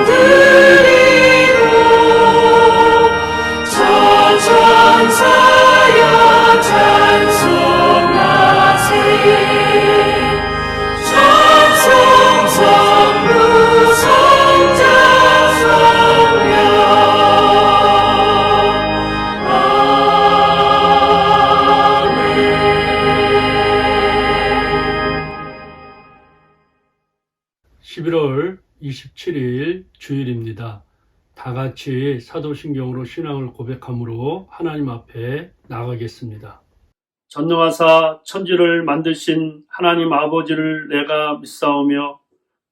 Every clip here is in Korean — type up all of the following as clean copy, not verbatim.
드리고 저 천사여 찬송하세 찬송 성부 성자 성령 아멘. 11월 27일 주일입니다. 다 같이 사도신경으로 신앙을 고백함으로 하나님 앞에 나가겠습니다. 전능하사 천지를 만드신 하나님 아버지를 내가 믿사오며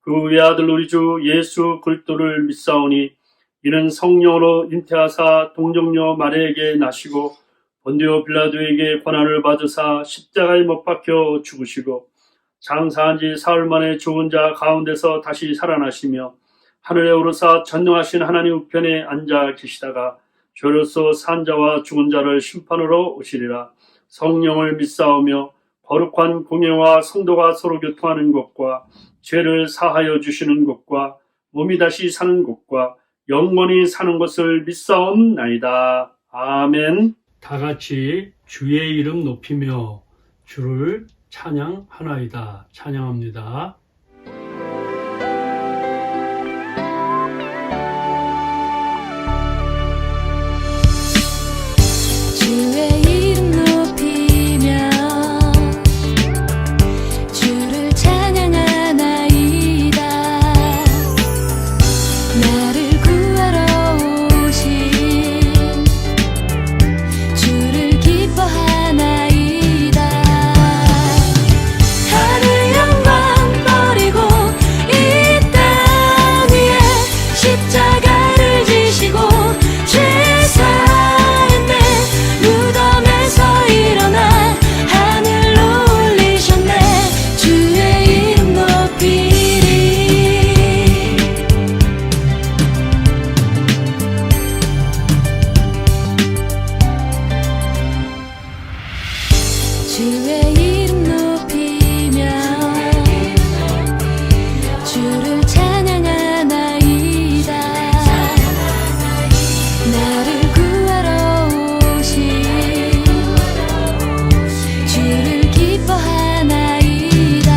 그 외아들 우리 주 예수 그리스도를 믿사오니 이는 성령으로 잉태하사 동정녀 마리아에게 나시고 본디오 빌라도에게 고난을 받으사 십자가에 못 박혀 죽으시고 장사한 지 사흘 만에 죽은 자 가운데서 다시 살아나시며 하늘에 오르사 전능하신 하나님 우편에 앉아 계시다가 죄로서 산 자와 죽은 자를 심판으로 오시리라. 성령을 믿사오며 거룩한 공예와 성도가 서로 교통하는 것과 죄를 사하여 주시는 것과 몸이 다시 사는 것과 영원히 사는 것을 믿사옵나이다. 아멘. 다 같이 주의 이름 높이며 주를 찬양하나이다. 찬양합니다. 주의 이름 높이며 주를 찬양하나이다. 나를 구하러 오신 주를 기뻐하나이다. 하늘 영광 버리고 이 땅 위에 십자가를 지시고 죄 사했네. 무덤에서 일어나 하늘로 올리셨네. 주의 이름 높이리. 주의 이름 높이며 주를 찬양하나이다. 나를 구하러 오신 주를 기뻐하나이다.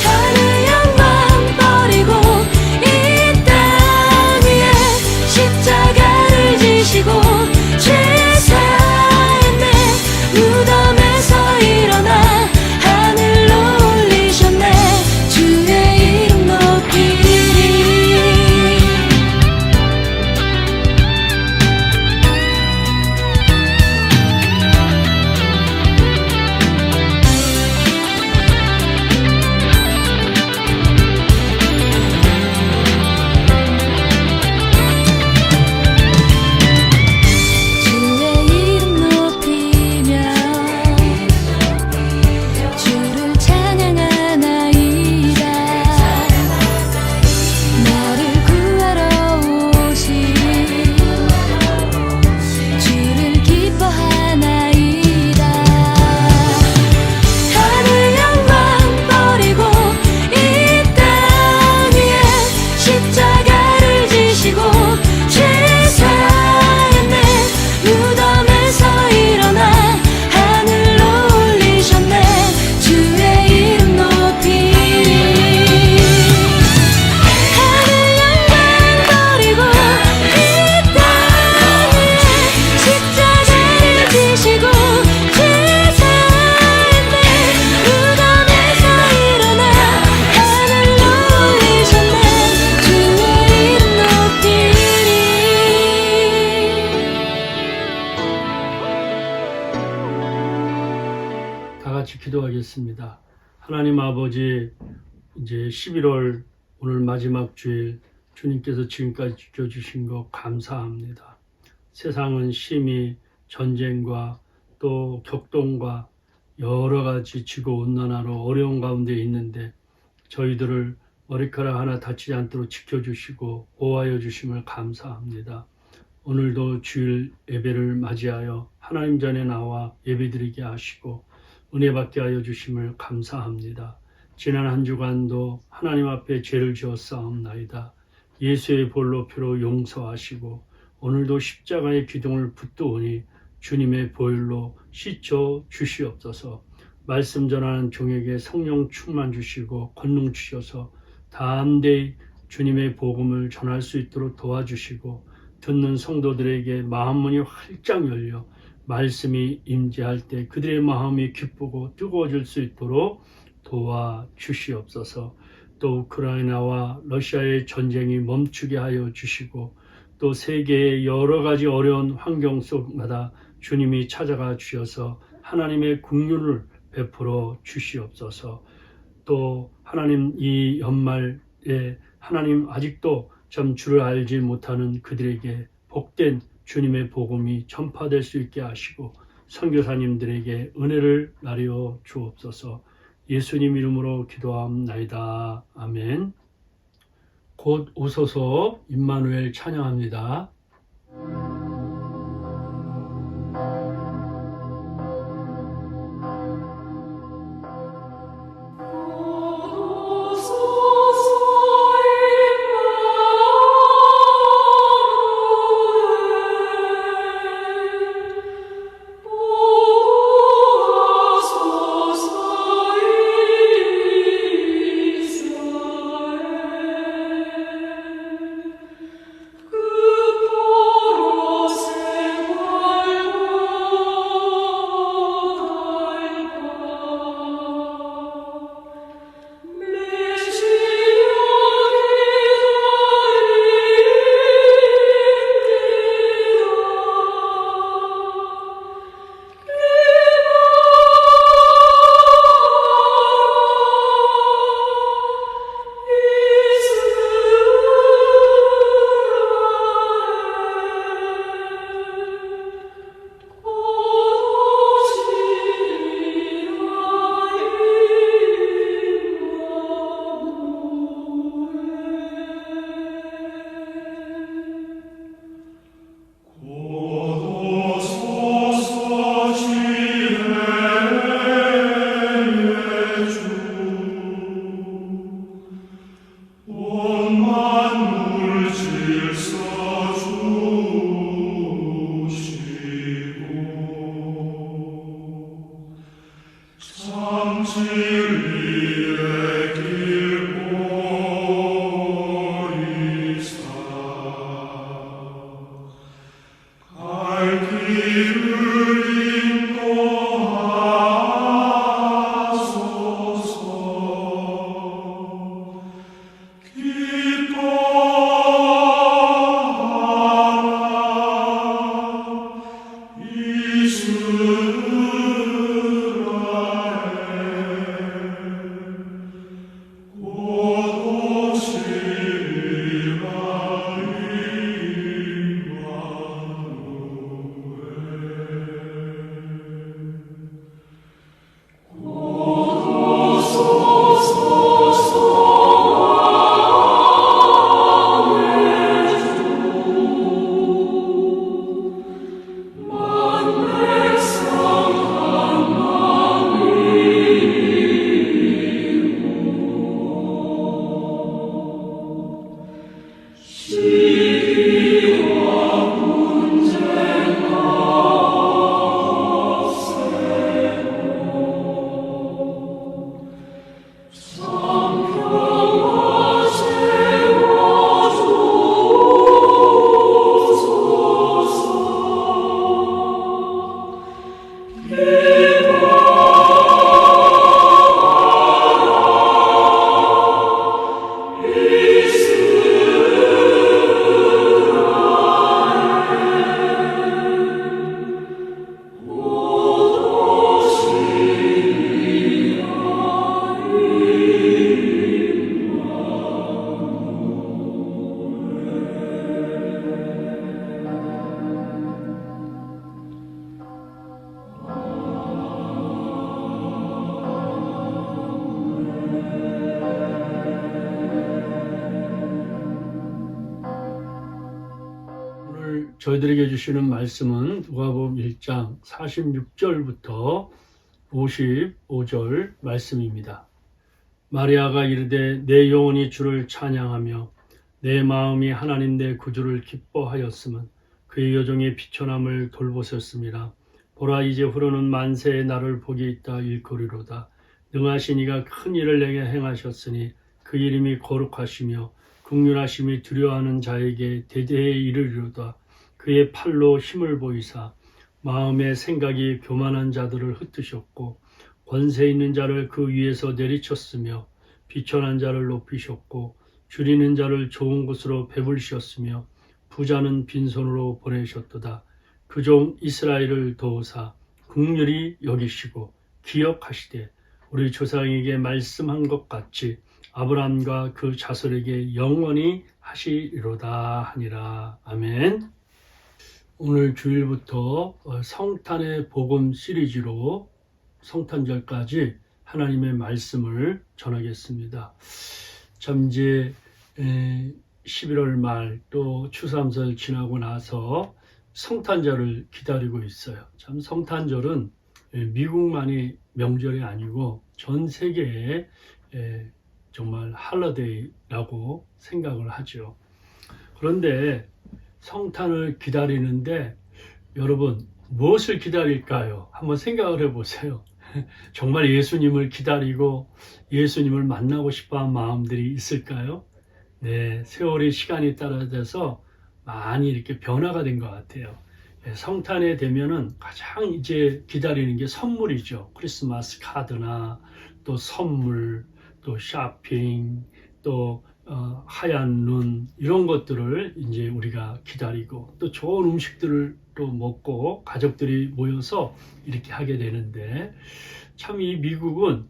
하늘 영광 버리고 이 땅 위에 십자가를 지시고 죄 사했네. 무덤에서 일어나 하늘로 올리셨네. 주의 이름 높이리. 주의 이름 높이며 주를 찬양하나이다. 나를 구하러 오신 주를 기뻐하나이다. 하늘 영광 버리고 이 땅 위에 십자가를 지시고 죄 사했네. 무덤에서 일어나 하늘로 올리셨네. 주의 이름 높이리. 하늘 영광 버리고 이 땅 위에 십자가를 지시고 죄 사했네. 무덤에서 일어나 하늘로 올리셨네. 주의 이름 높이리. 다 같이 기도하겠습니다. 하나님 아버지, 이제 11월 오늘 마지막 주일 주님께서 지금까지 지켜주신 것 감사합니다. 세상은 심히 전쟁과 또 격동과 여러 가지 지구온난화로 어려운 가운데 있는데 저희들을 머리카락 하나 다치지 않도록 지켜주시고 보호하여 주심을 감사합니다. 오늘도 주일 예배를 맞이하여 하나님 전에 나와 예배드리게 하시고 은혜 받게 하여 주심을 감사합니다. 지난 한 주간도 하나님 앞에 죄를 지어 싸움나이다. 예수의 볼로 피로 용서하시고 오늘도 십자가의 기둥을 붙드오니 주님의 보혈로 씻어 주시옵소서. 말씀 전하는 종에게 성령 충만 주시고 권능 주셔서 담대히 주님의 복음을 전할 수 있도록 도와주시고 듣는 성도들에게 마음문이 활짝 열려 말씀이 임재할 때 그들의 마음이 기쁘고 뜨거워질 수 있도록 도와주시옵소서. 또 우크라이나와 러시아의 전쟁이 멈추게 하여 주시고 또 세계의 여러 가지 어려운 환경 속마다 주님이 찾아가 주셔서 하나님의 긍휼을 베풀어 주시옵소서. 또 하나님 이 연말에 하나님 아직도 참 주를 알지 못하는 그들에게 복된 주님의 복음이 전파될 수 있게 하시고 선교사님들에게 은혜를 나려 주옵소서. 예수님 이름으로 기도합나이다. 아멘. 곧 오소서 임마누엘 찬양합니다. 저희들에게 주시는 말씀은 누가복음 1장 46절부터 55절 말씀입니다. 마리아가 이르되 내 영혼이 주를 찬양하며 내 마음이 하나님 내 구주를 기뻐하였음은 그의 여종의 비천함을 돌보셨습니다. 보라 이제 후로는 만세의 날을 복이 있다 일거리로다. 능하신 이가 큰 일을 내게 행하셨으니 그 이름이 거룩하시며 긍휼하심이 두려워하는 자에게 대대에 이르리로다. 그의 팔로 힘을 보이사 마음의 생각이 교만한 자들을 흩으셨고 권세 있는 자를 그 위에서 내리쳤으며 비천한 자를 높이셨고 줄이는 자를 좋은 곳으로 배불리셨으며 부자는 빈손으로 보내셨도다. 그 종 이스라엘을 도우사 긍휼히 여기시고 기억하시되 우리 조상에게 말씀한 것 같이 아브라함과 그 자손에게 영원히 하시리로다 하니라. 아멘. 오늘 주일부터 성탄의 복음 시리즈로 성탄절까지 하나님의 말씀을 전하겠습니다. 참 이제 11월 말 또 추수감사절 지나고 나서 성탄절을 기다리고 있어요. 참 성탄절은 미국만이 명절이 아니고 전 세계에 정말 할러데이라고 생각을 하죠. 그런데 성탄을 기다리는데 여러분 무엇을 기다릴까요? 한번 생각을 해보세요. 정말 예수님을 기다리고 예수님을 만나고 싶어하는 마음들이 있을까요? 네, 세월이 시간이 따라져서 많이 이렇게 변화가 된 것 같아요. 성탄에 되면은 가장 이제 기다리는 게 선물이죠. 크리스마스 카드나 또 선물, 또 쇼핑, 또 하얀 눈 이런 것들을 이제 우리가 기다리고 또 좋은 음식들을 또 먹고 가족들이 모여서 이렇게 하게 되는데 참 이 미국은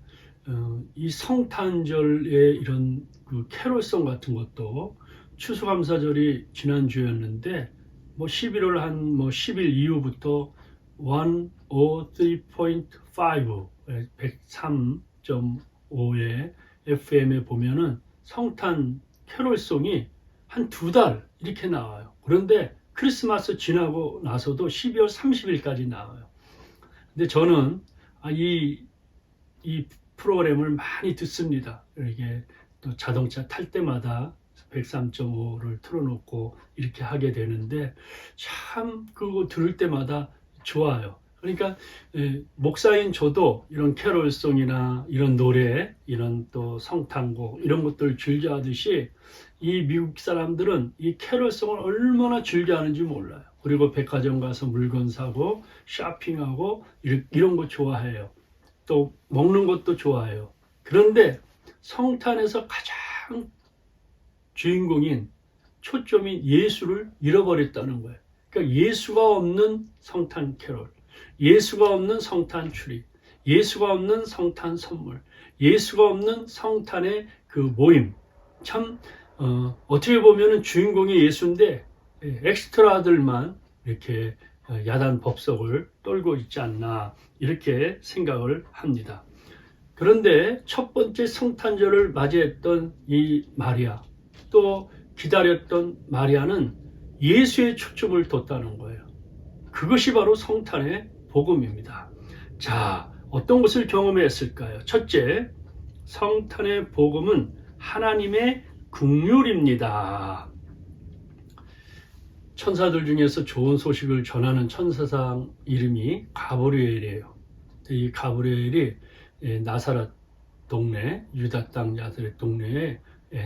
이 성탄절의 이런 그 캐롤송 같은 것도 추수감사절이 지난주였는데 뭐 11월 한 10일 이후부터 103.5 103.5의 FM에 보면은 성탄 캐롤송이 한 2달 이렇게 나와요. 그런데 크리스마스 지나고 나서도 12월 30일까지 나와요. 근데 저는 이 프로그램을 많이 듣습니다. 이게 또 자동차 탈 때마다 103.5를 틀어놓고 이렇게 하게 되는데 참 그거 들을 때마다 좋아요. 그러니까 목사인 저도 이런 캐롤송이나 이런 노래, 이런 또 성탄곡 이런 것들 즐겨하듯이 이 미국 사람들은 이 캐롤송을 얼마나 즐겨하는지 몰라요. 그리고 백화점 가서 물건 사고 쇼핑하고 이런 거 좋아해요. 또 먹는 것도 좋아해요. 그런데 성탄에서 가장 주인공인 초점인 예수를 잃어버렸다는 거예요. 그러니까 예수가 없는 성탄 캐롤, 예수가 없는 성탄 추리, 예수가 없는 성탄 선물, 예수가 없는 성탄의 그 모임. 참 어떻게 보면 주인공이 예수인데 엑스트라들만 이렇게 야단 법석을 떨고 있지 않나 이렇게 생각을 합니다. 그런데 첫 번째 성탄절을 맞이했던 이 마리아, 또 기다렸던 마리아는 예수의 초점을 뒀다는 거예요. 그것이 바로 성탄의 복음입니다. 자, 어떤 것을 경험했을까요? 첫째, 성탄의 복음은 하나님의 긍휼입니다. 천사들 중에서 좋은 소식을 전하는 천사상 이름이 가브리엘이에요. 이 가브리엘이 나사렛 동네, 유다 땅 나사렛 동네에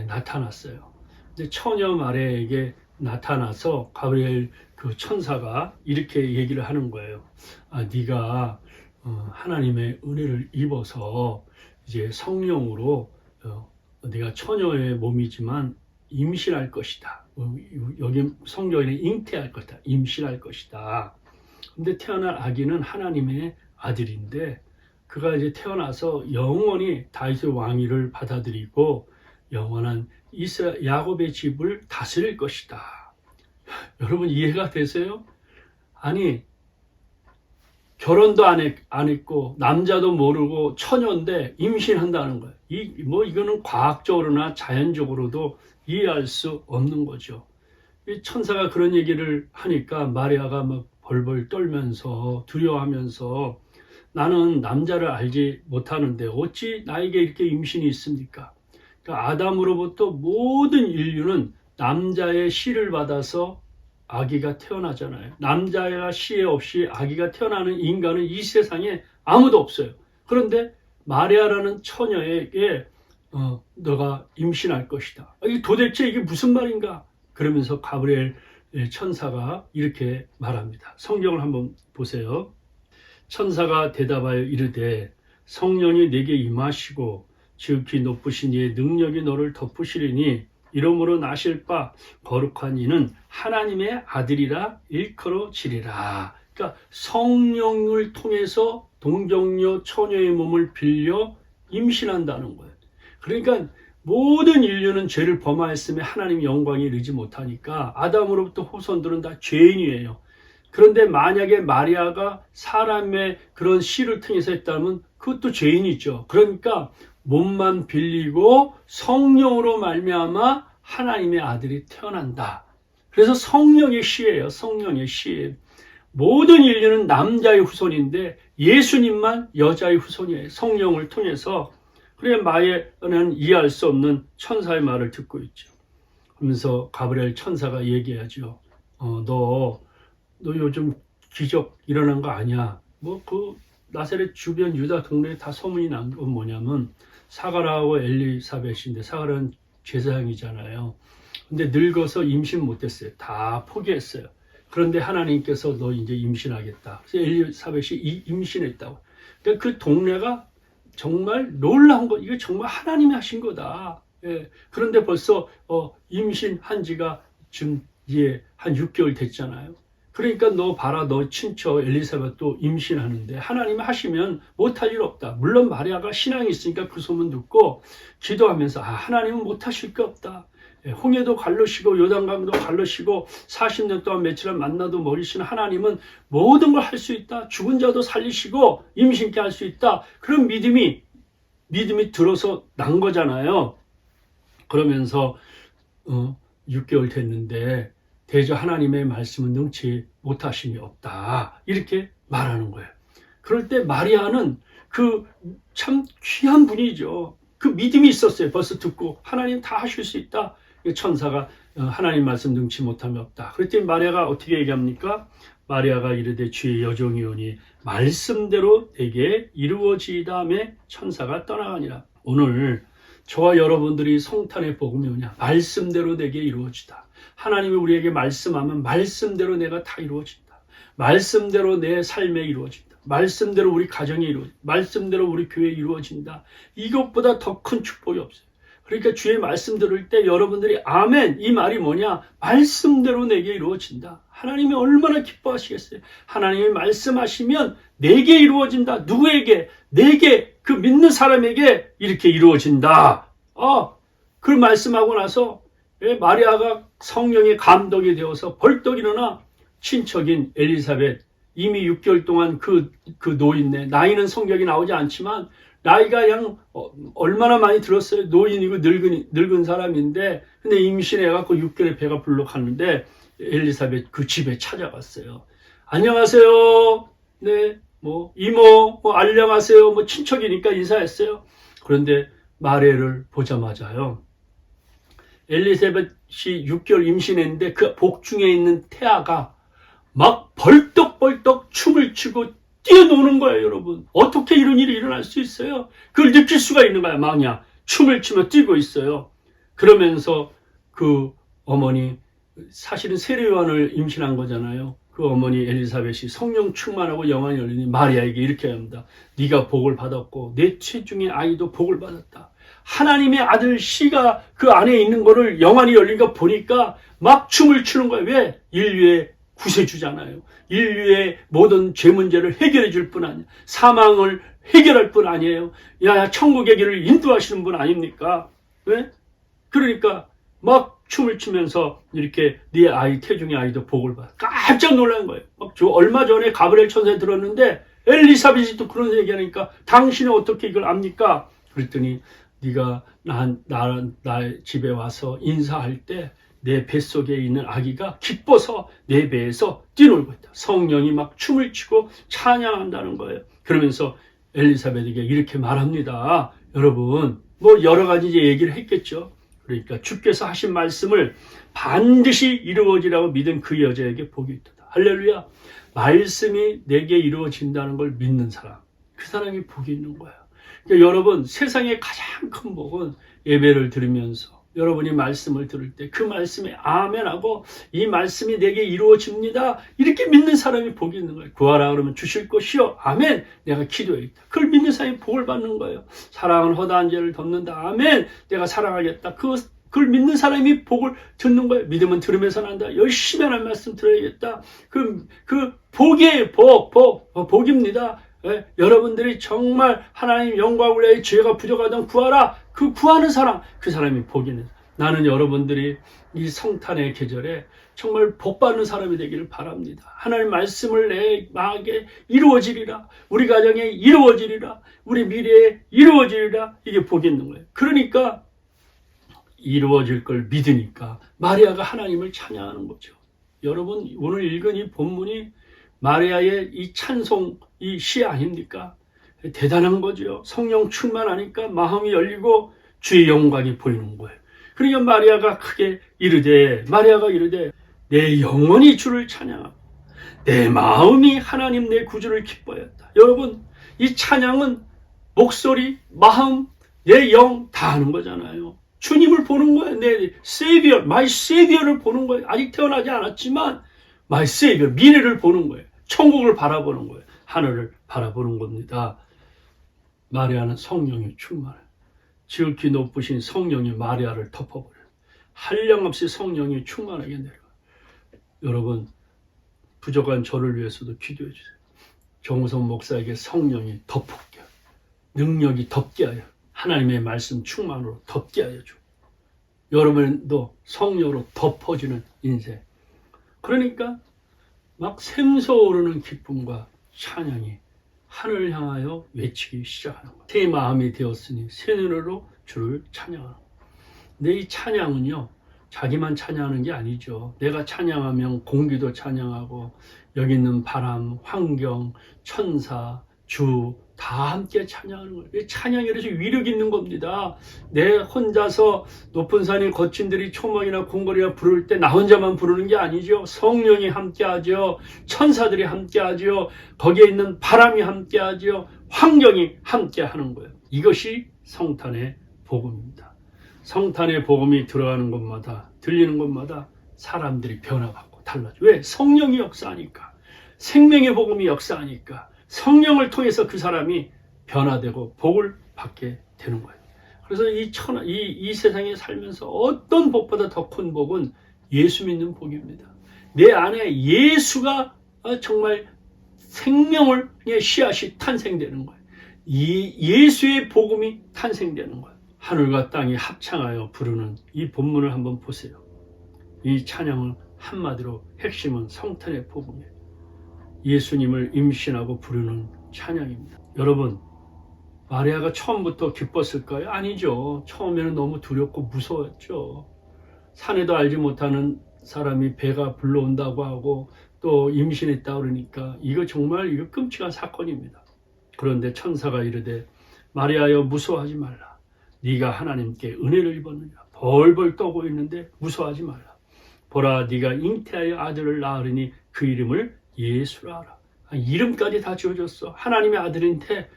나타났어요. 근데 처녀 마리아에게 나타나서 가브리엘 그 천사가 이렇게 얘기를 하는 거예요. 네가 하나님의 은혜를 입어서 이제 성령으로 네가 처녀의 몸이지만 임신할 것이다. 여기 성경에는 잉태할 것이다. 임신할 것이다. 근데 태어날 아기는 하나님의 아들인데 그가 이제 태어나서 영원히 다윗의 왕위를 받아들이고 영원한 야곱의 집을 다스릴 것이다. 여러분 이해가 되세요? 아니 결혼도 안 했고 남자도 모르고 처녀인데 임신한다는 거예요. 이거는 과학적으로나 자연적으로도 이해할 수 없는 거죠. 이 천사가 그런 얘기를 하니까 마리아가 막 벌벌 떨면서 두려워하면서 나는 남자를 알지 못하는데 어찌 나에게 이렇게 임신이 있습니까? 그러니까 아담으로부터 모든 인류는 남자의 씨를 받아서 아기가 태어나잖아요. 남자가 씨 없이 아기가 태어나는 인간은 이 세상에 아무도 없어요. 그런데 마리아라는 처녀에게 너가 임신할 것이다. 도대체 이게 무슨 말인가? 그러면서 가브리엘 천사가 이렇게 말합니다. 성경을 한번 보세요. 천사가 대답하여 이르되 성령이 내게 임하시고 지극히 높으신 이의 능력이 너를 덮으시리니 이러므로 나실 바 거룩한 이는 하나님의 아들이라 일컬어지리라. 그러니까 성령을 통해서 동정녀 처녀의 몸을 빌려 임신한다는 거예요. 그러니까 모든 인류는 죄를 범하였음에 하나님 영광에 이르지 못하니까 아담으로부터 후손들은 다 죄인이에요. 그런데 만약에 마리아가 사람의 그런 씨를 통해서 했다면 그것도 죄인이죠. 그러니까 몸만 빌리고 성령으로 말미암아 하나님의 아들이 태어난다. 그래서 성령의 씨예요. 성령의 씨. 모든 인류는 남자의 후손인데 예수님만 여자의 후손이에요. 성령을 통해서. 그래 마리아는 이해할 수 없는 천사의 말을 듣고 있죠. 그러면서 가브리엘 천사가 얘기하죠. 너 요즘 기적 일어난 거 아니야? 나사렛 주변 유다 동네에 다 소문이 난 건 뭐냐면 사가라하고 엘리사벳인데 사가라는 제사장이잖아요. 근데 늙어서 임신 못했어요. 다 포기했어요. 그런데 하나님께서 너 이제 임신하겠다. 그래서 엘리사벳이 임신했다고. 그러니까 그 동네가 정말 놀라운 거, 이거 정말 하나님이 하신 거다. 예. 그런데 벌써 임신한 지가 지금 이제 한 6개월 됐잖아요. 그러니까 너 봐라, 너 친척 엘리사벳도 임신하는데 하나님이 하시면 못할 일 없다. 물론 마리아가 신앙이 있으니까 그 소문 듣고 기도하면서 하나님은 못하실 게 없다. 홍해도 갈르시고 요단강도 갈르시고 40년 동안 며칠을 만나도 모르시는 하나님은 모든 걸 할 수 있다. 죽은 자도 살리시고 임신케 할 수 있다. 그런 믿음이 들어서 난 거잖아요. 그러면서 6개월 됐는데 대저 하나님의 말씀은 능치 못하심이 없다. 이렇게 말하는 거예요. 그럴 때 마리아는 그 참 귀한 분이죠. 그 믿음이 있었어요. 벌써 듣고 하나님 다 하실 수 있다. 천사가 하나님 말씀 능치 못함이 없다. 그랬더니 마리아가 어떻게 얘기합니까? 마리아가 이르되 주의 여종이오니 말씀대로 내게 이루어지다며 천사가 떠나가니라. 오늘 저와 여러분들이 성탄의 복음이 뭐냐? 말씀대로 내게 이루어지다. 하나님이 우리에게 말씀하면 말씀대로 내가 다 이루어진다. 말씀대로 내 삶에 이루어진다. 말씀대로 우리 가정에 이루어진다. 말씀대로 우리 교회에 이루어진다. 이것보다 더 큰 축복이 없어요. 그러니까 주의 말씀 들을 때 여러분들이 아멘, 이 말이 뭐냐? 말씀대로 내게 이루어진다. 하나님이 얼마나 기뻐하시겠어요? 하나님이 말씀하시면 내게 이루어진다. 누구에게? 내게, 그 믿는 사람에게 이렇게 이루어진다. 그 말씀하고 나서 마리아가 성령의 감동이 되어서 벌떡 일어나 친척인 엘리사벳, 이미 6개월 동안 그 노인네, 나이는 성경이 나오지 않지만 나이가 그냥 얼마나 많이 들었어요. 노인이고 늙은 사람인데, 근데 임신해갖고 6개월에 배가 불룩하는데 엘리사벳 그 집에 찾아갔어요. 안녕하세요. 네, 이모, 안녕하세요. 친척이니까 인사했어요. 그런데 마리아를 보자마자요, 엘리사벳이 6개월 임신했는데 그 복중에 있는 태아가 막 벌떡벌떡 춤을 추고 뛰어노는 거예요, 여러분. 어떻게 이런 일이 일어날 수 있어요? 그걸 느낄 수가 있는 거야, 막냐. 춤을 추며 뛰고 있어요. 그러면서 그 어머니, 사실은 세례요한을 임신한 거잖아요. 그 어머니 엘리사벳이 성령 충만하고 영안이 열리니 마리아에게 이렇게 합니다. 네가 복을 받았고 내 체중의 아이도 복을 받았다. 하나님의 아들 씨가 그 안에 있는 거를 영안이 열린 거 보니까 막 춤을 추는 거예요. 왜? 인류의 구세주잖아요. 인류의 모든 죄 문제를 해결해 줄 뿐 아니에요. 사망을 해결할 뿐 아니에요. 천국의 길을 인도하시는 분 아닙니까? 왜? 그러니까 막 춤을 추면서 이렇게 네 아이, 태중의 아이도 복을 받아. 깜짝 놀란 거예요. 얼마 전에 가브리엘 천사에 들었는데 엘리사벳이 또 그런 얘기하니까 당신은 어떻게 이걸 압니까? 그랬더니 네가 나의 집에 와서 인사할 때 내 뱃속에 있는 아기가 기뻐서 내 배에서 뛰놀고 있다. 성령이 막 춤을 추고 찬양한다는 거예요. 그러면서 엘리사벳에게 이렇게 말합니다. 여러분, 뭐 여러 가지 얘기를 했겠죠. 그러니까 주께서 하신 말씀을 반드시 이루어지라고 믿은 그 여자에게 복이 있다. 할렐루야. 말씀이 내게 이루어진다는 걸 믿는 사람, 그 사람이 복이 있는 거예요. 그러니까 여러분, 세상의 가장 큰 복은 예배를 들으면서 여러분이 말씀을 들을 때 그 말씀에 아멘하고 이 말씀이 내게 이루어집니다. 이렇게 믿는 사람이 복이 있는 거예요. 구하라 그러면 주실 것이요. 아멘. 내가 기도해 있다. 그걸 믿는 사람이 복을 받는 거예요. 사랑은 허다한 죄를 덮는다. 아멘. 내가 사랑하겠다. 그걸 믿는 사람이 복을 듣는 거예요. 믿음은 들으면서 난다. 열심히 하는 말씀 들어야겠다. 그 복이에요. 복입니다. 예, 여러분들이 정말 하나님 영광을 위해 죄가 부족하던 구하라. 그 구하는 사람, 그 사람이 복이 있는. 나는 여러분들이 이 성탄의 계절에 정말 복 받는 사람이 되기를 바랍니다. 하나님 말씀을 내 마음에 이루어지리라. 우리 가정에 이루어지리라. 우리 미래에 이루어지리라. 이게 복이 있는 거예요. 그러니까 이루어질 걸 믿으니까 마리아가 하나님을 찬양하는 거죠. 여러분, 오늘 읽은 이 본문이 마리아의 이 찬송, 이 시 아닙니까? 대단한 거죠. 성령 충만하니까 마음이 열리고 주의 영광이 보이는 거예요. 그러니까 마리아가 이르되 내 영혼이 주를 찬양하고 내 마음이 하나님 내 구주를 기뻐했다. 여러분, 이 찬양은 목소리, 마음, 내 영 다 하는 거잖아요. 주님을 보는 거예요. 내 세비어, 마이 세비어를 보는 거예요. 아직 태어나지 않았지만 마이 세비어, 미래를 보는 거예요. 천국을 바라보는 거예요. 하늘을 바라보는 겁니다. 마리아는 성령이 충만해요. 지극히 높으신 성령이 마리아를 덮어버려요. 한량없이 성령이 충만하게 내려가요. 여러분, 부족한 저를 위해서도 기도해 주세요. 정우성 목사에게 성령이 덮게 하여, 능력이 덮게 하여, 하나님의 말씀 충만으로 덮게 하여 주고, 여러분도 성령으로 덮어지는 인생. 그러니까 막 샘솟오르는 기쁨과 찬양이 하늘을 향하여 외치기 시작하는 거예요. 새 마음이 되었으니 새 노래로 주를 찬양하는 거예요. 근데 이 찬양은요, 자기만 찬양하는 게 아니죠. 내가 찬양하면 공기도 찬양하고 여기 있는 바람, 환경, 천사, 주 다 함께 찬양하는 거예요. 찬양이 이래서 위력 있는 겁니다. 내 혼자서 높은 산이 거친 들이 초목이나 궁궐이나 부를 때 나 혼자만 부르는 게 아니죠. 성령이 함께하죠. 천사들이 함께하죠. 거기에 있는 바람이 함께하죠. 환경이 함께하는 거예요. 이것이 성탄의 복음입니다. 성탄의 복음이 들어가는 곳마다, 들리는 곳마다 사람들이 변화받고 달라져. 왜? 성령이 역사하니까. 생명의 복음이 역사하니까. 성령을 통해서 그 사람이 변화되고 복을 받게 되는 거예요. 그래서 이 세상에 살면서 어떤 복보다 더 큰 복은 예수 믿는 복입니다. 내 안에 예수가 정말 생명의 씨앗이 탄생되는 거예요. 예수의 복음이 탄생되는 거예요. 하늘과 땅이 합창하여 부르는 이 본문을 한번 보세요. 이 찬양은 한마디로 핵심은 성탄의 복음이에요. 예수님을 임신하고 부르는 찬양입니다. 여러분, 마리아가 처음부터 기뻤을까요? 아니죠. 처음에는 너무 두렵고 무서웠죠. 산에도 알지 못하는 사람이 배가 불러온다고 하고 또 임신했다 그러니까 이거 끔찍한 사건입니다. 그런데 천사가 이르되 마리아여 무서워하지 말라. 네가 하나님께 은혜를 입었느냐. 벌벌 떠고 있는데 무서워하지 말라. 보라, 네가 잉태하여 아들을 낳으리니 그 이름을 예수라 하라. 이름까지 다 지어줬어. 하나님의 아들인데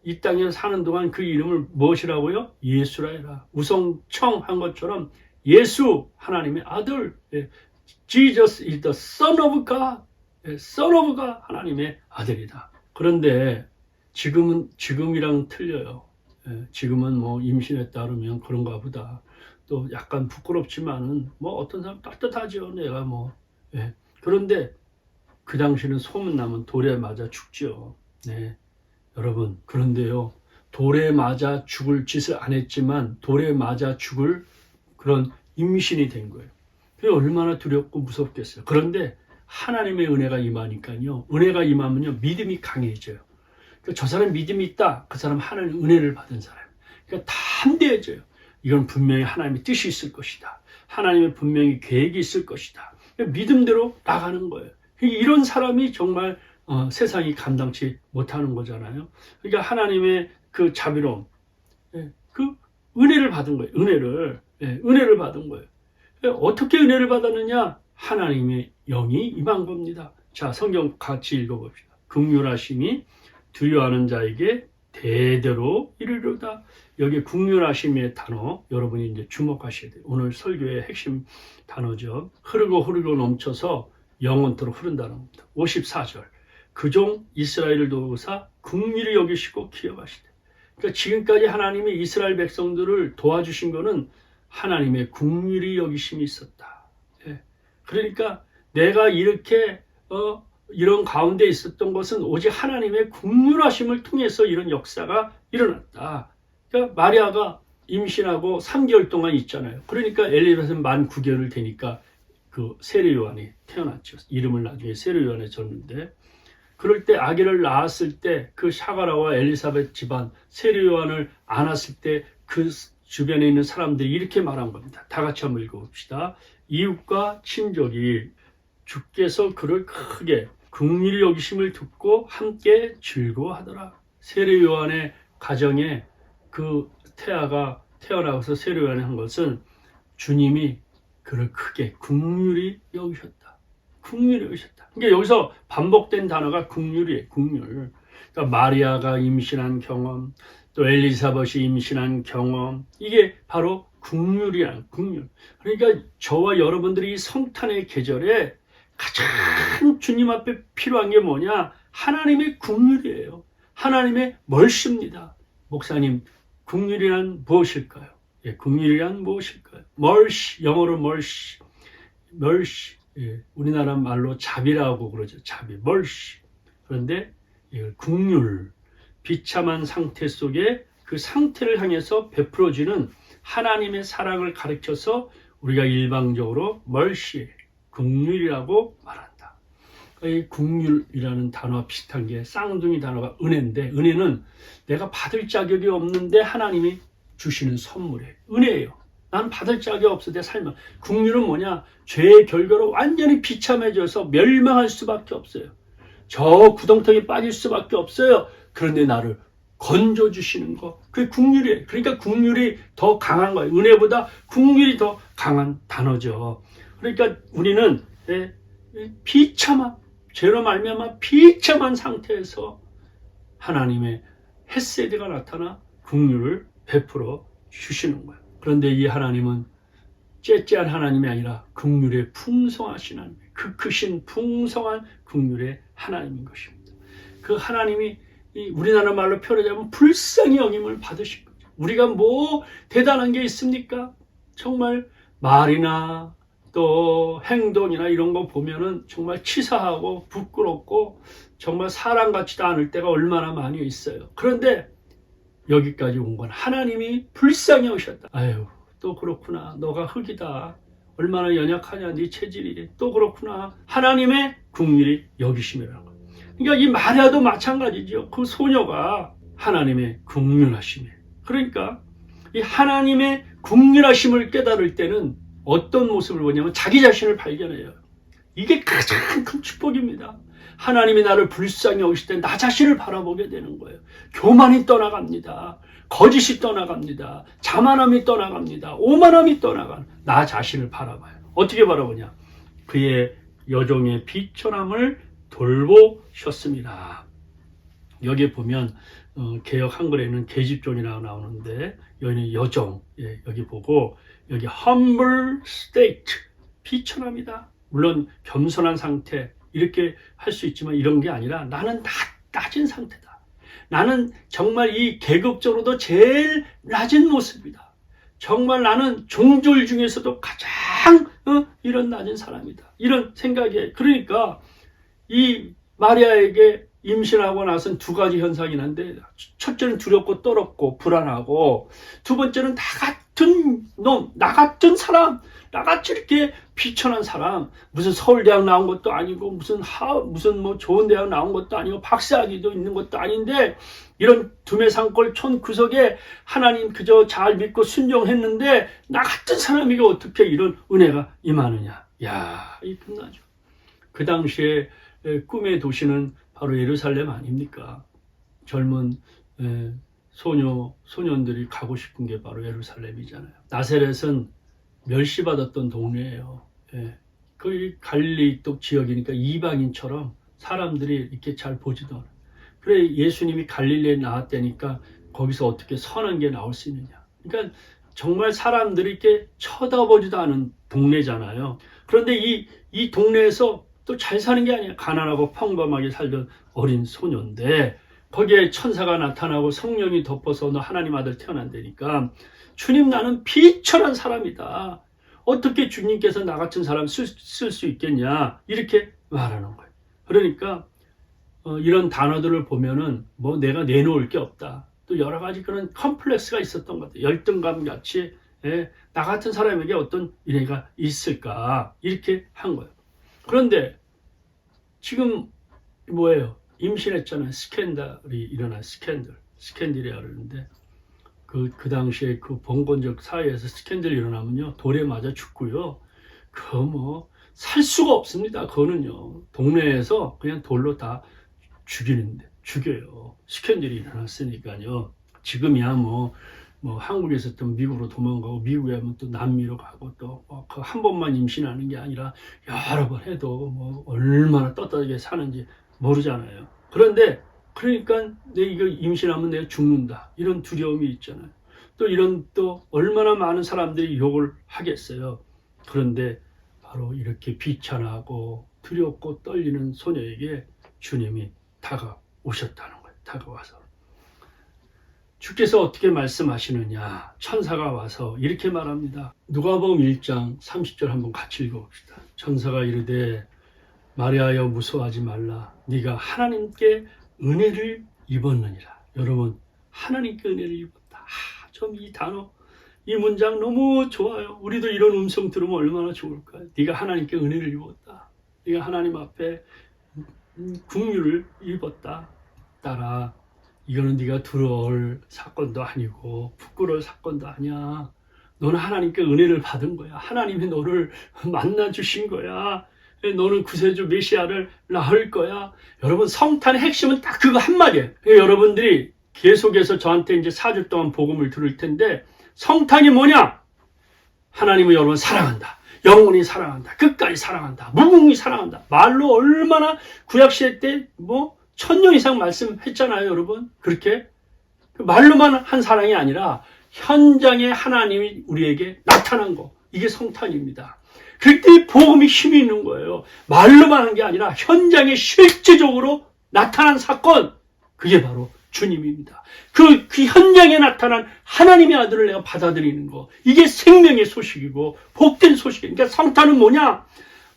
이 땅에 사는 동안 그 이름을 무엇이라고요? 예수라 해라. 우성청한 것처럼 예수, 하나님의 아들, Jesus is the Son of God. Son of God, 하나님의 아들이다. 그런데 지금이랑 틀려요. 지금은 뭐 임신했다 그러면 그런가 보다. 또 약간 부끄럽지만은 뭐 어떤 사람 따뜻하죠. 내가 뭐. 그런데 그 당시는 소문나면 돌에 맞아 죽죠. 네. 여러분, 그런데요, 돌에 맞아 죽을 짓을 안 했지만 돌에 맞아 죽을 그런 임신이 된 거예요. 그게 얼마나 두렵고 무섭겠어요. 그런데 하나님의 은혜가 임하니까요, 은혜가 임하면요 믿음이 강해져요. 그러니까 저 사람 믿음이 있다. 그 사람 하나님의 은혜를 받은 사람. 그러니까 다 함대해져요. 이건 분명히 하나님의 뜻이 있을 것이다. 하나님의 분명히 계획이 있을 것이다. 믿음대로 나가는 거예요. 이런 사람이 정말 세상이 감당치 못하는 거잖아요. 그러니까 하나님의 그 자비로움, 그 은혜를 받은 거예요. 은혜를 받은 거예요. 어떻게 은혜를 받았느냐? 하나님의 영이 임한 겁니다. 자, 성경 같이 읽어봅시다. 긍휼하심이 두려워하는 자에게 대대로 이르리로다. 여기 긍휼하심의 단어 여러분이 이제 주목하셔야 돼요. 오늘 설교의 핵심 단어죠. 흐르고 넘쳐서 영원토록 흐른다는 겁니다. 54절. 그종 이스라엘을 도우사 긍휼히 여기시고 기억하시되. 그러니까 지금까지 하나님이 이스라엘 백성들을 도와주신 것은 하나님의 긍휼히 여기심이 있었다. 그러니까 내가 이렇게 이런 가운데 있었던 것은 오직 하나님의 긍휼하심을 통해서 이런 역사가 일어났다. 그러니까 마리아가 임신하고 3개월 동안 있잖아요. 그러니까 엘리사벳은 만 9개월을 되니까 그 세례 요한이 태어났죠. 이름을 나중에 세례 요한에 줬는데, 그럴 때 아기를 낳았을 때 그 샤가라와 엘리사벳 집안 세례 요한을 안았을 때 그 주변에 있는 사람들이 이렇게 말한 겁니다. 다 같이 한번 읽어봅시다. 이웃과 친족이 주께서 그를 크게 긍휼히 여기심을 듣고 함께 즐거워하더라. 세례 요한의 가정에 그 태아가 태어나서 세례 요한이 한 것은 주님이 그를 크게 긍휼히 여기셨다. 긍휼히 여기셨다. 그러니까 여기서 반복된 단어가 긍휼이에요. 긍휼. 그러니까 마리아가 임신한 경험, 또 엘리사벳이 임신한 경험, 이게 바로 긍휼이란 긍휼. 그러니까 저와 여러분들이 이 성탄의 계절에 가장 주님 앞에 필요한 게 뭐냐? 하나님의 긍휼이에요. 하나님의 멀시입니다. 목사님, 긍휼이란 무엇일까요? 긍휼이란 무엇일까요? 멀시, 영어로 멀시, 우리나라 말로 자비라고 그러죠. 자비, 멀시. 그런데 이걸 긍휼, 비참한 상태 속에 그 상태를 향해서 베풀어지는 하나님의 사랑을 가르쳐서 우리가 일방적으로 멀시, 긍휼이라고 말한다. 이 긍휼이라는 단어와 비슷한 게 쌍둥이 단어가 은혜인데, 은혜는 내가 받을 자격이 없는데 하나님이 주시는 선물이에요. 은혜예요. 나는 받을 자격이 없어 내 삶은. 긍휼은 뭐냐? 죄의 결과로 완전히 비참해져서 멸망할 수밖에 없어요. 저 구덩텅이에 빠질 수밖에 없어요. 그런데 나를 건져주시는 거, 그게 긍휼이에요. 그러니까 긍휼이 더 강한 거예요. 은혜보다 긍휼이 더 강한 단어죠. 그러니까 우리는 비참한, 죄로 말미암아 비참한 상태에서 하나님의 헤세드가 나타나 긍휼을 베풀어 주시는 거예요. 그런데 이 하나님은 째째한 하나님이 아니라 긍휼의 풍성하신 하나님, 그 크신 풍성한 긍휼의 하나님인 것입니다. 그 하나님이 우리나라 말로 표현하자면 불쌍히 여김을 받으신 거죠. 우리가 뭐 대단한 게 있습니까? 정말 말이나 또 행동이나 이런 거 보면은 정말 치사하고 부끄럽고 정말 사람 같지도 않을 때가 얼마나 많이 있어요. 그런데 여기까지 온 건 하나님이 불쌍히 오셨다. 아유, 또 그렇구나. 너가 흙이다. 얼마나 연약하냐, 네 체질이. 또 그렇구나. 하나님의 긍휼이 여기심이라는 거예요. 그러니까 이 마리아도 마찬가지죠. 그 소녀가 하나님의 긍휼하심이에요. 그러니까 이 하나님의 긍휼하심을 깨달을 때는 어떤 모습을 보냐면 자기 자신을 발견해요. 이게 가장 큰 축복입니다. 하나님이 나를 불쌍히 여기실 때 나 자신을 바라보게 되는 거예요. 교만이 떠나갑니다. 거짓이 떠나갑니다. 자만함이 떠나갑니다. 오만함이 떠나간 나 자신을 바라봐요. 어떻게 바라보냐? 그의 여종의 비천함을 돌보셨습니다. 여기 보면 개역 한글에는 계집종이라고 나오는데 여기는 여종, 여기 보고 여기 humble state, 비천함이다. 물론 겸손한 상태 이렇게 할 수 있지만 이런 게 아니라 나는 낮은 상태다. 나는 정말 이 계급적으로도 제일 낮은 모습이다. 정말 나는 종졸 중에서도 가장 이런 낮은 사람이다. 이런 생각이에요. 그러니까 이 마리아에게 임신하고 나서는 두 가지 현상이 있는데, 첫째는 두렵고 떨었고 불안하고, 두 번째는 나 같은 놈, 나 같은 사람, 나같이 이렇게 비천한 사람, 무슨 서울대학 나온 것도 아니고 무슨 뭐 좋은 대학 나온 것도 아니고 박사학위도 있는 것도 아닌데 이런 두메산골 촌 구석에 하나님 그저 잘 믿고 순종했는데 나 같은 사람에게 어떻게 이런 은혜가 임하느냐. 야, 이 끝나죠. 그 당시에 꿈의 도시는 바로 예루살렘 아닙니까? 젊은 소년들이 가고 싶은 게 바로 예루살렘이잖아요. 나세렛은 멸시받았던 동네예요. 그 갈릴리 쪽 지역이니까 이방인처럼 사람들이 이렇게 잘 보지도 않아요. 그래 예수님이 갈릴리에 나왔다니까 거기서 어떻게 선한 게 나올 수 있느냐. 그러니까 정말 사람들이 이렇게 쳐다보지도 않은 동네잖아요. 그런데 이 동네에서 또 잘 사는 게 아니야. 가난하고 평범하게 살던 어린 소년인데 거기에 천사가 나타나고 성령이 덮어서 너 하나님 아들 태어난다니까 주님 나는 비천한 사람이다. 어떻게 주님께서 나 같은 사람 쓸 수 있겠냐 이렇게 말하는 거예요. 그러니까 이런 단어들을 보면은 뭐 내가 내놓을 게 없다. 또 여러 가지 그런 컴플렉스가 있었던 것 같아요. 열등감 같이 나 같은 사람에게 어떤 은혜가 있을까 이렇게 한 거예요. 그런데 지금 뭐예요? 임신했잖아요. 스캔들이 일어난 스캔들이라 그러는데 그 당시에 그 봉건적 사회에서 스캔들이 일어나면요 돌에 맞아 죽고요. 그거 뭐 살 수가 없습니다. 그거는요 동네에서 그냥 돌로 다 죽여요. 스캔들이 일어났으니까요. 지금이야 뭐 한국에서 또 미국으로 도망가고 미국에 하면 또 남미로 가고 또 그 한 번만 임신하는 게 아니라 여러 번 해도 뭐 얼마나 떳떳하게 사는지 모르잖아요. 그런데 그러니까 내 이거 임신하면 내가 죽는다 이런 두려움이 있잖아요. 또 이런 또 얼마나 많은 사람들이 욕을 하겠어요. 그런데 바로 이렇게 비천하고 두렵고 떨리는 소녀에게 주님이 다가오셨다는 거예요. 다가와서 주께서 어떻게 말씀하시느냐. 천사가 와서 이렇게 말합니다. 누가복음 1장 30절 한번 같이 읽어봅시다. 천사가 이르되 마리아여 무서워하지 말라. 네가 하나님께 은혜를 입었느니라. 여러분 하나님께 은혜를 입었다. 좀 이 단어 이 문장 너무 좋아요. 우리도 이런 음성 들으면 얼마나 좋을까요? 네가 하나님께 은혜를 입었다. 네가 하나님 앞에 긍휼을 입었다. 따라 이거는 네가 두려울 사건도 아니고 부끄러울 사건도 아니야. 너는 하나님께 은혜를 받은 거야. 하나님이 너를 만나 주신 거야. 너는 구세주 메시아를 낳을 거야. 여러분 성탄의 핵심은 딱 그거 한마디예요. 여러분들이 계속해서 저한테 이제 4주 동안 복음을 들을 텐데 성탄이 뭐냐? 하나님은 여러분 사랑한다. 영원히 사랑한다. 끝까지 사랑한다. 무궁히 사랑한다. 말로 얼마나 구약시대 때 뭐 1000년 이상 말씀했잖아요, 여러분. 그렇게 말로만 한 사랑이 아니라 현장에 하나님이 우리에게 나타난 거. 이게 성탄입니다. 그때 복음이 힘이 있는 거예요. 말로만 한 게 아니라 현장에 실제적으로 나타난 사건. 그게 바로 주님입니다. 그 현장에 나타난 하나님의 아들을 내가 받아들이는 거. 이게 생명의 소식이고 복된 소식이에요. 그러니까 성탄은 뭐냐?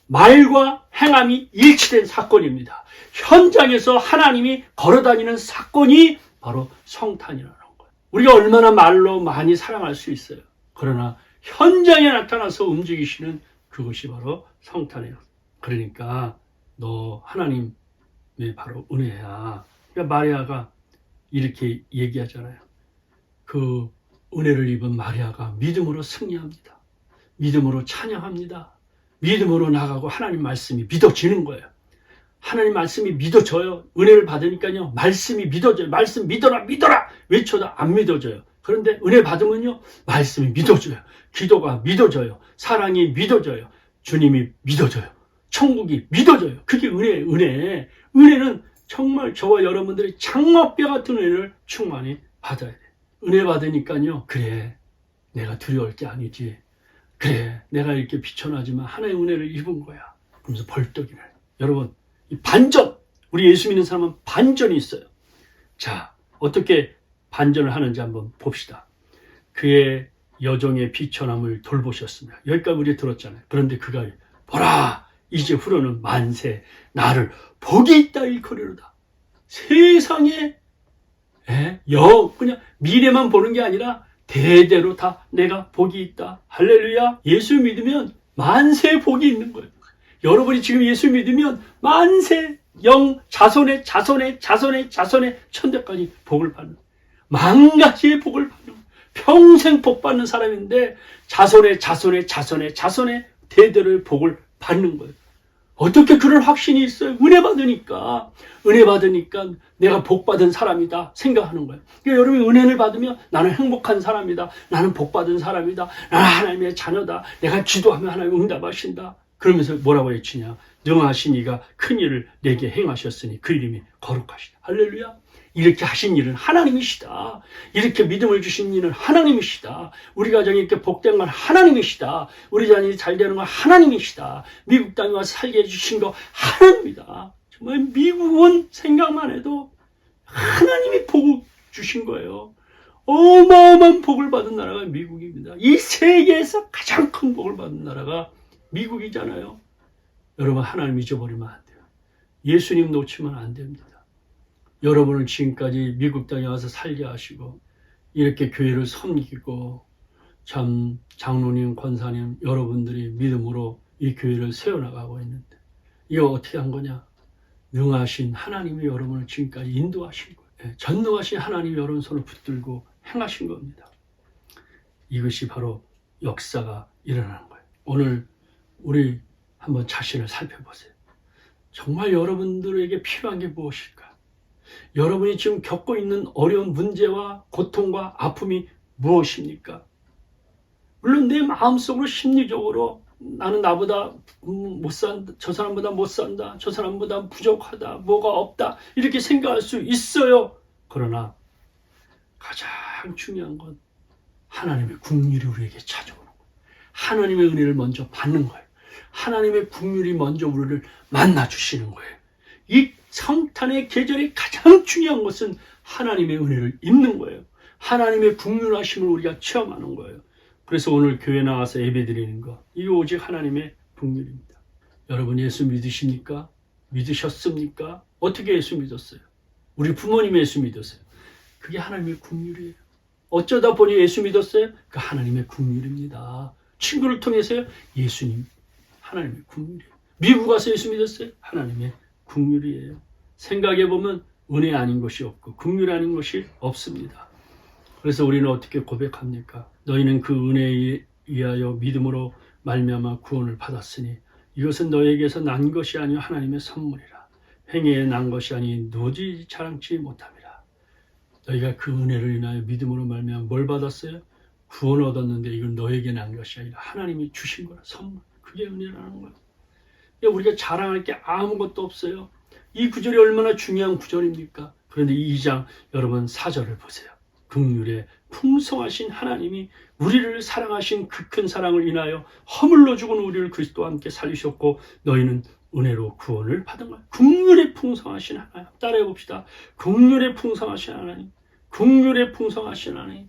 말과 행함이 일치된 사건입니다. 현장에서 하나님이 걸어다니는 사건이 바로 성탄이라는 거예요. 우리가 얼마나 말로 많이 사랑할 수 있어요. 그러나 현장에 나타나서 움직이시는 그것이 바로 성탄이에요. 그러니까 너 하나님의 바로 은혜야. 그러니까 마리아가 이렇게 얘기하잖아요. 그 은혜를 입은 마리아가 믿음으로 승리합니다. 믿음으로 찬양합니다. 믿음으로 나가고 하나님 말씀이 믿어지는 거예요. 하나님 말씀이 믿어져요. 은혜를 받으니까요. 말씀이 믿어져요. 말씀 믿어라 믿어라 외쳐도 안 믿어져요. 그런데 은혜 받으면요. 말씀이 믿어져요. 기도가 믿어져요. 사랑이 믿어져요. 주님이 믿어져요. 천국이 믿어져요. 그게 은혜예요. 은혜는 정말 저와 여러분들이 장막뼈 같은 은혜를 충만히 받아야 돼요. 은혜 받으니까요. 그래 내가 두려울 게 아니지. 그래 내가 이렇게 비천하지만 하나의 은혜를 입은 거야. 그러면서 벌떡이네. 여러분 이 반전, 우리 예수 믿는 사람은 반전이 있어요. 자, 어떻게 반전을 하는지 한번 봅시다. 그의 여종의 비천함을 돌보셨습니다. 여기까지 우리 들었잖아요. 그런데 그가 보라 이제 후로는 만세 나를 복이 있다 일컬으로다. 세상에 그냥 미래만 보는 게 아니라 대대로 다 내가 복이 있다. 할렐루야. 예수 믿으면 만세 복이 있는 거예요. 여러분이 지금 예수 믿으면 만세 영 자손의 자손의 자손의 자손의 천대까지 복을 받는, 만 가지의 복을 받는 거예요. 평생 복 받는 사람인데 자손의 자손의 자손의 자손의 대대로 복을 받는 거예요. 어떻게 그런 확신이 있어요? 은혜 받으니까 내가 복 받은 사람이다 생각하는 거예요. 그러니까 여러분이 은혜를 받으면 나는 행복한 사람이다. 나는 복 받은 사람이다. 나는 하나님의 자녀다. 내가 기도하면 하나님 응답하신다. 그러면서 뭐라고 외치냐? 능하신 이가 큰 일을 내게 행하셨으니 그 이름이 거룩하시다. 할렐루야. 이렇게 하신 일은 하나님이시다. 이렇게 믿음을 주신 일은 하나님이시다. 우리 가정이 이렇게 복된 건 하나님이시다. 우리 자녀이 잘 되는 건 하나님이시다. 미국 땅에 와서 살게 해주신 거 하나님이다. 정말 미국은 생각만 해도 하나님이 복을 주신 거예요. 어마어마한 복을 받은 나라가 미국입니다. 이 세계에서 가장 큰 복을 받은 나라가 미국이잖아요. 여러분, 하나님 잊어버리면 안 돼요. 예수님 놓치면 안 됩니다. 여러분을 지금까지 미국 땅에 와서 살게 하시고 이렇게 교회를 섬기고 참 장로님, 권사님 여러분들이 믿음으로 이 교회를 세워나가고 있는데 이거 어떻게 한 거냐? 능하신 하나님이 여러분을 지금까지 인도하신 거예요. 전능하신 하나님이 여러분 손을 붙들고 행하신 겁니다. 이것이 바로 역사가 일어나는 거예요. 오늘 우리 한번 자신을 살펴보세요. 정말 여러분들에게 필요한 게 무엇일까? 여러분이 지금 겪고 있는 어려운 문제와 고통과 아픔이 무엇입니까? 물론 내 마음속으로 심리적으로 나는 나보다 못 산다, 저 사람보다 못 산다, 저 사람보다 부족하다, 뭐가 없다 이렇게 생각할 수 있어요. 그러나 가장 중요한 건 하나님의 긍휼이 우리에게 찾아오는 거예요. 하나님의 은혜를 먼저 받는 거예요. 하나님의 긍휼이 먼저 우리를 만나주시는 거예요. 이 성탄의 계절이 가장 중요한 것은 하나님의 은혜를 입는 거예요. 하나님의 긍휼하심을 우리가 체험하는 거예요. 그래서 오늘 교회 나와서 예배드리는 거, 이게 오직 하나님의 긍휼입니다. 여러분 예수 믿으십니까? 믿으셨습니까? 어떻게 예수 믿었어요? 우리 부모님이 예수 믿었어요. 그게 하나님의 긍휼이에요. 어쩌다 보니 예수 믿었어요? 그 하나님의 긍휼입니다. 친구를 통해서요? 예수님, 하나님의 긍휼이에요. 미국 가서 예수 믿었어요? 하나님의 긍휼이에요. 생각해보면 은혜 아닌 것이 없고 긍휼 아닌 것이 없습니다. 그래서 우리는 어떻게 고백합니까? 너희는 그 은혜에 의하여 믿음으로 말미암아 구원을 받았으니 이것은 너에게서 난 것이 아니요 하나님의 선물이라. 행위에 난 것이 아니 누구지 자랑치 못함이라. 너희가 그 은혜를 인하여 믿음으로 말미암아 뭘 받았어요? 구원을 얻었는데 이건 너에게 난 것이 아니라 하나님이 주신 거라. 선물. 그게 은혜라는 거예요. 우리가 자랑할 게 아무것도 없어요. 이 구절이 얼마나 중요한 구절입니까? 그런데 이 2장 여러분 4절을 보세요. 긍휼에 풍성하신 하나님이 우리를 사랑하신 그 큰 사랑을 인하여 허물로 죽은 우리를 그리스도와 함께 살리셨고 너희는 은혜로 구원을 받은 거예요. 긍휼에 풍성하신 하나님. 따라해 봅시다. 긍휼에 풍성하신 하나님. 긍휼에 풍성하신 하나님.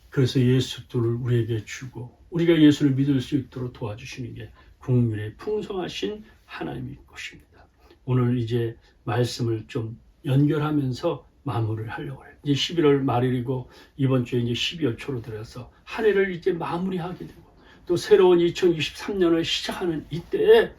그래서 예수를 우리에게 주고 우리가 예수를 믿을 수 있도록 도와주시는 게 긍휼에 풍성하신 하나님일 것입니다. 오늘 이제 말씀을 좀 연결하면서 마무리를 하려고 해요. 이제 11월 말일이고 이번 주에 이제 12월 초로 들어서 한 해를 이제 마무리하게 되고 또 새로운 2023년을 시작하는 이때에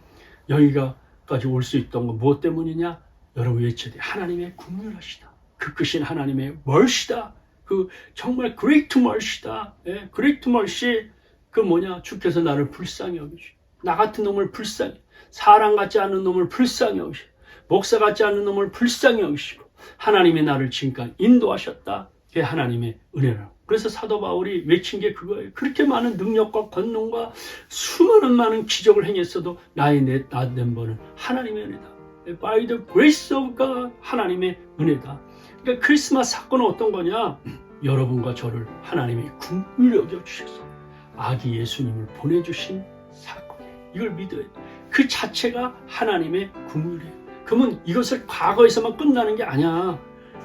여기가까지 올 수 있던 건 무엇 때문이냐? 여러분 외쳐야 돼요. 하나님의 긍휼하시다. 그 크신 하나님의 멀시다. 그 정말 great mercy다. 예, great mercy. 그 뭐냐? 주께서 나를 불쌍히 여기시고 나 같은 놈을 불쌍히, 사람 같지 않은 놈을 불쌍히 여기시고 목사 같지 않은 놈을 불쌍히 여기시고 하나님이 나를 지금까지 인도하셨다. 그게 하나님의 은혜라. 그래서 사도 바울이 외친 게 그거예요. 그렇게 많은 능력과 권능과 수많은 많은 기적을 행했어도 나의 낸 번은 하나님의 은혜다. By the grace of God, 하나님의 은혜다. 그러니까 크리스마스 사건은 어떤 거냐? 여러분과 저를 하나님이 긍휼히 여겨주셔서 아기 예수님을 보내주신 사건이에요. 이걸 믿어요. 그 자체가 하나님의 긍휼이에요. 그러면 이것을 과거에서만 끝나는 게 아니야.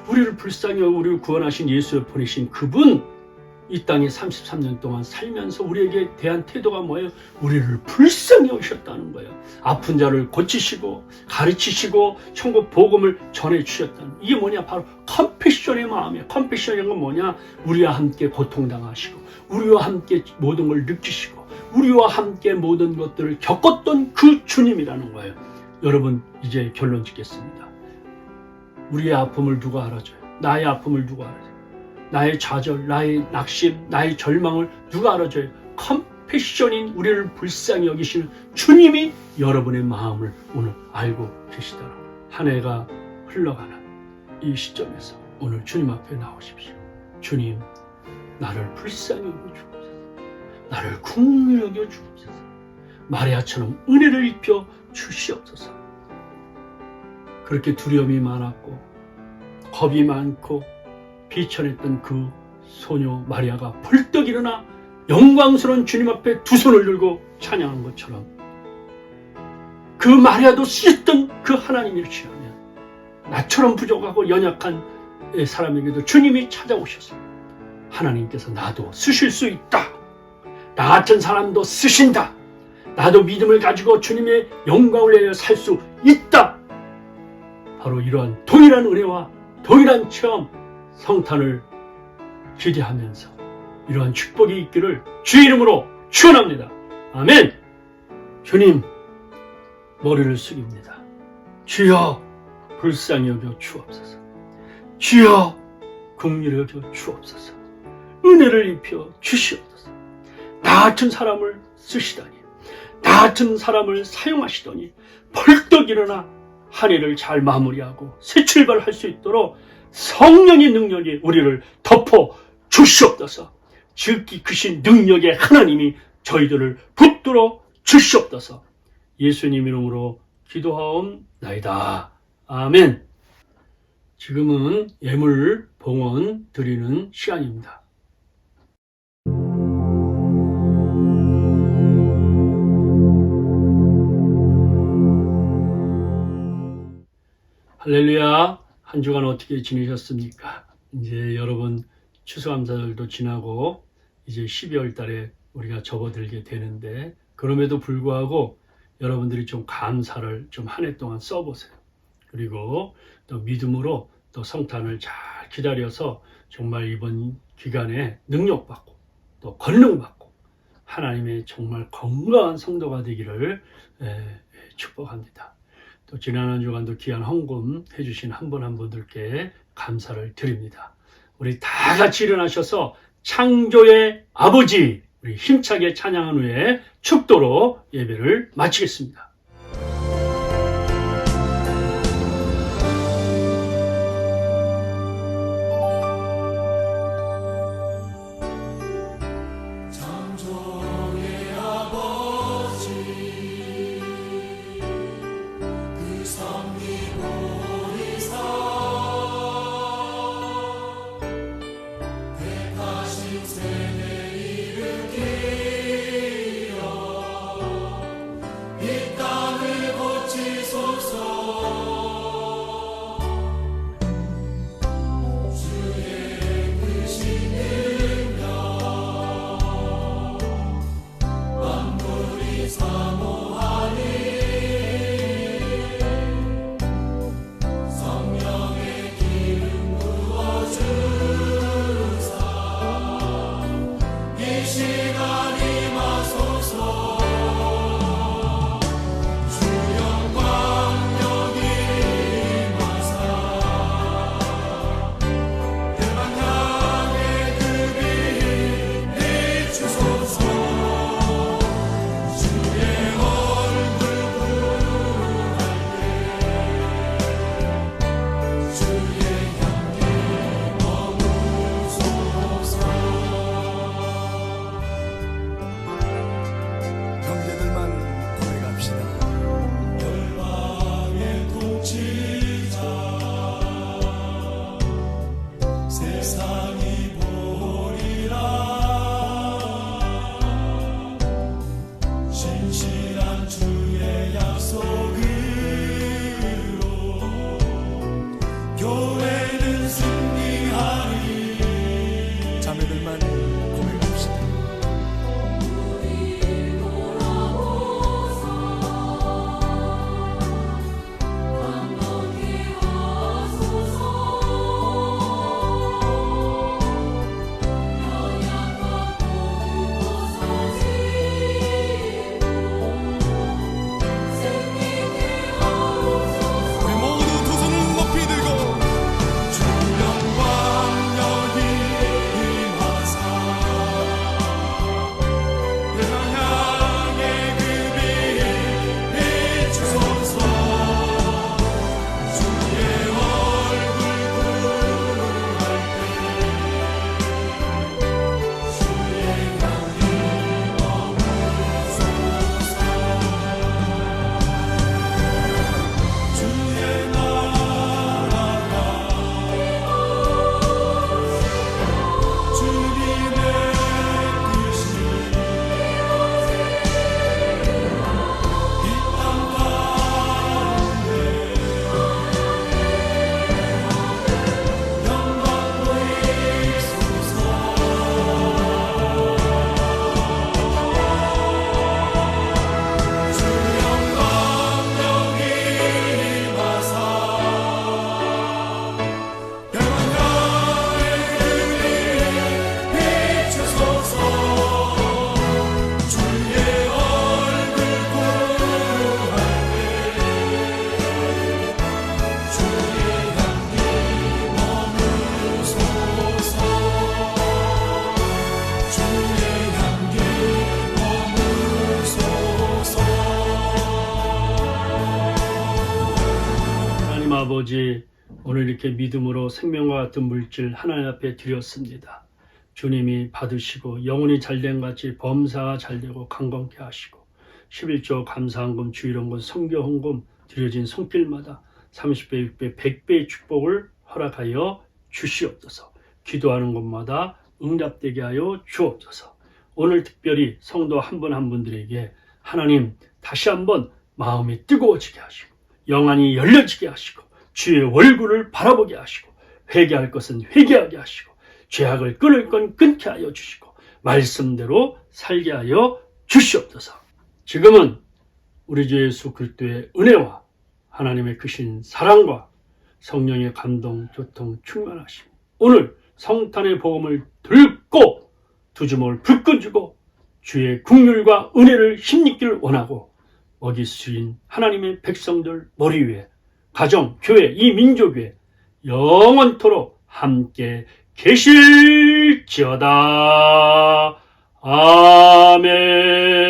우리를 불쌍히 여기고 우리를 구원하신 예수를 보내신 그분, 이 땅에 33년 동안 살면서 우리에게 대한 태도가 뭐예요? 우리를 불쌍히 여기셨다는 거예요. 아픈 자를 고치시고 가르치시고 천국 복음을 전해주셨다는, 이게 뭐냐? 바로 컴패션의 마음이에요. 컴패션이란 건 뭐냐? 우리와 함께 고통당하시고 우리와 함께 모든 걸 느끼시고 우리와 함께 모든 것들을 겪었던 그 주님이라는 거예요. 여러분, 이제 결론 짓겠습니다. 우리의 아픔을 누가 알아줘요? 나의 아픔을 누가 알아줘요? 나의 좌절, 나의 낙심, 나의 절망을 누가 알아줘요? 컴패션인 우리를 불쌍히 여기시는 주님이 여러분의 마음을 오늘 알고 계시더라고요. 한 해가 흘러가는 이 시점에서 오늘 주님 앞에 나오십시오. 주님, 나를 불쌍히 여겨주옵소서. 나를 긍휼히 여겨주옵소서. 마리아처럼 은혜를 입혀 주시옵소서. 그렇게 두려움이 많았고 겁이 많고 비천했던 그 소녀 마리아가 벌떡 일어나 영광스러운 주님 앞에 두 손을 들고 찬양한 것처럼, 그 마리아도 쓰셨던 그 하나님이시라면 나처럼 부족하고 연약한 사람에게도 주님이 찾아오셔서 하나님께서 나도 쓰실 수 있다, 나 같은 사람도 쓰신다, 나도 믿음을 가지고 주님의 영광을 위하여 살 수 있다, 바로 이러한 동일한 은혜와 동일한 체험, 성탄을 기대하면서 이러한 축복이 있기를 주의 이름으로 축원합니다. 아멘. 주님, 머리를 숙입니다. 주여, 불쌍히 여겨 주옵소서. 주여, 긍휼히 여겨 주옵소서. 은혜를 입혀 주시옵소서. 나 같은 사람을 쓰시다니, 나 같은 사람을 사용하시더니 벌떡 일어나 한 해를 잘 마무리하고 새 출발할 수 있도록 성령의 능력이 우리를 덮어 주시옵소서. 즉기 크신 능력의 하나님이 저희들을 붙들어 주시옵소서. 예수님 이름으로 기도하옵나이다. 아멘. 지금은 예물 봉헌 드리는 시간입니다. 할렐루야. 한 주간 어떻게 지내셨습니까? 이제 여러분 추수감사절도 지나고 이제 12월 달에 우리가 접어들게 되는데, 그럼에도 불구하고 여러분들이 좀 감사를 좀 한 해 동안 써보세요. 그리고 또 믿음으로 또 성탄을 잘 기다려서 정말 이번 기간에 능력받고 또 권능받고 하나님의 정말 건강한 성도가 되기를 축복합니다. 또 지난 한 주간도 귀한 헌금 해주신 한 분 한 분들께 감사를 드립니다. 우리 다 같이 일어나셔서 창조의 아버지, 우리 힘차게 찬양한 후에 축도로 예배를 마치겠습니다. 이 아버지, 오늘 이렇게 믿음으로 생명과 같은 물질 하나님 앞에 드렸습니다. 주님이 받으시고 영혼이 잘된 같이 범사가 잘되고 강건케 하시고 11조 감사헌금 주일헌금 성교헌금 드려진 손길마다 30배 6배 100배의 축복을 허락하여 주시옵소서. 기도하는 곳마다 응답되게 하여 주옵소서. 오늘 특별히 성도 한 분 한 분들에게 하나님 다시 한번 마음이 뜨거워지게 하시고 영안이 열려지게 하시고 주의 얼굴을 바라보게 하시고 회개할 것은 회개하게 하시고 죄악을 끊을 건 끊게 하여 주시고 말씀대로 살게 하여 주시옵소서. 지금은 우리 주 예수 그리스도의 은혜와 하나님의 크신 사랑과 성령의 감동, 교통, 충만하심, 오늘 성탄의 복음을 들고 두 주먹을 불끈 쥐고 주의 긍휼과 은혜를 힘입기를 원하고 먹이 수인 하나님의 백성들 머리 위에 가정, 교회, 이 민족 위에 영원토록 함께 계실지어다. 아멘.